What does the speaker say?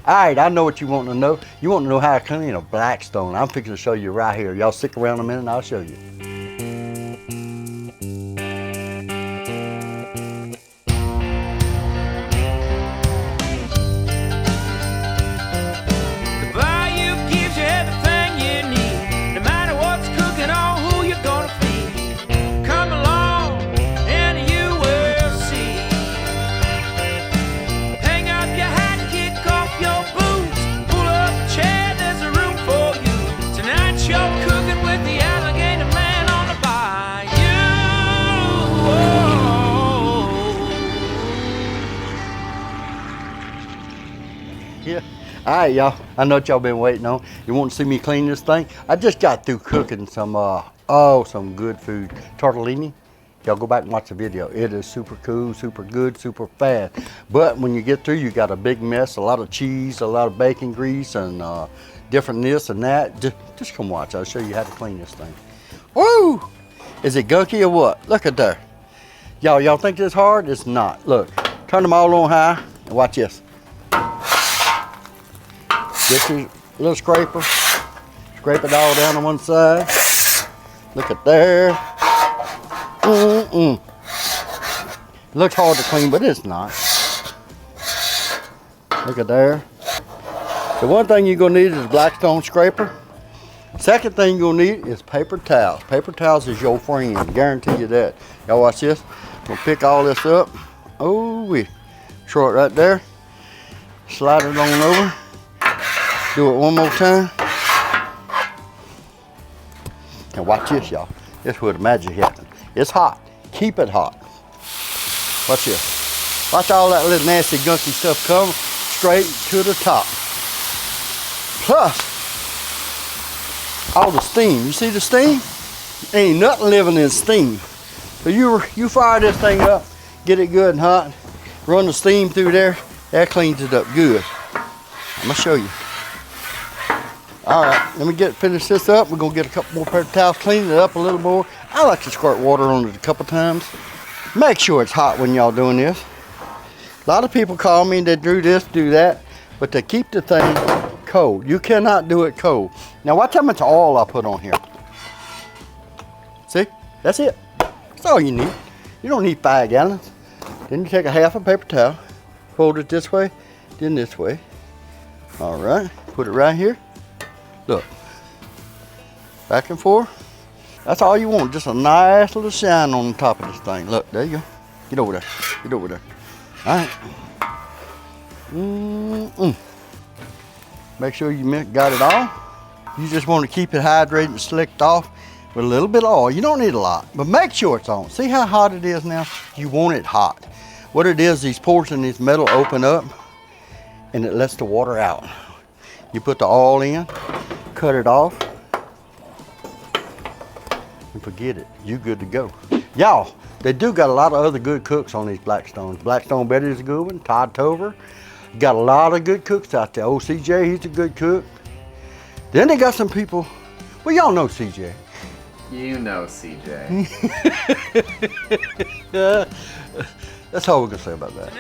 All right, I know what you want to know. You want to know how to clean a Blackstone. I'm fixing to show you right here. Y'all stick around a minute and I'll show you. Yeah. All right, y'all. I know what y'all been waiting on. You want to see me clean this thing? I just got through cooking some, some good food. Tortellini. Y'all go back and watch the video. It is super cool, super good, super fast. But when you get through, you got a big mess, a lot of cheese, a lot of bacon grease, and different this and that. Just come watch. I'll show you how to clean this thing. Woo! Is it gunky or what? Look at there. Y'all think this hard? It's not. Look, turn them all on high and watch this. Get your little scraper, scrape it all down on one side. Look at there. It looks hard to clean, but it's not. Look at there. The one thing you're gonna need is a Blackstone scraper. Second thing you're gonna need is paper towels. Paper towels is your friend, guarantee you that. Y'all watch this. I'm gonna pick all this up. Oh, we throw it right there. Slide it on over. Do it one more time. And watch this, y'all. This is where the magic happens. It's hot. Keep it hot. Watch this. Watch all that little nasty, gunky stuff come straight to the top. Plus, all the steam. You see the steam? Ain't nothing living in steam. So you fire this thing up, get it good and hot, run the steam through there. That cleans it up good. I'm gonna show you. All right, let me finish this up. We're gonna get a couple more paper towels, clean it up a little more. I like to squirt water on it a couple times. Make sure it's hot when y'all doing this. A lot of people call me, they do this, do that, but they keep the thing cold. You cannot do it cold. Now watch how much oil I put on here. See, that's it. That's all you need. You don't need 5 gallons. Then you take a half a paper towel, fold it this way, then this way. All right, put it right here. Look, back and forth. That's all you want, just a nice little shine on the top of this thing. Look, there you go. Get over there, get over there. All right. Make sure you got it all. You just want to keep it hydrated and slicked off with a little bit of oil. You don't need a lot, but make sure it's on. See how hot it is now? You want it hot. What it is, these pores in this metal open up and it lets the water out. You put the oil in, cut it off, and forget it. You good to go. Y'all, they do got a lot of other good cooks on these Blackstones. Blackstone Betty is a good one, Todd Tover. Got a lot of good cooks out there. Old CJ, he's a good cook. Then they got some people, well, y'all know CJ. You know CJ. That's all we're gonna say about that.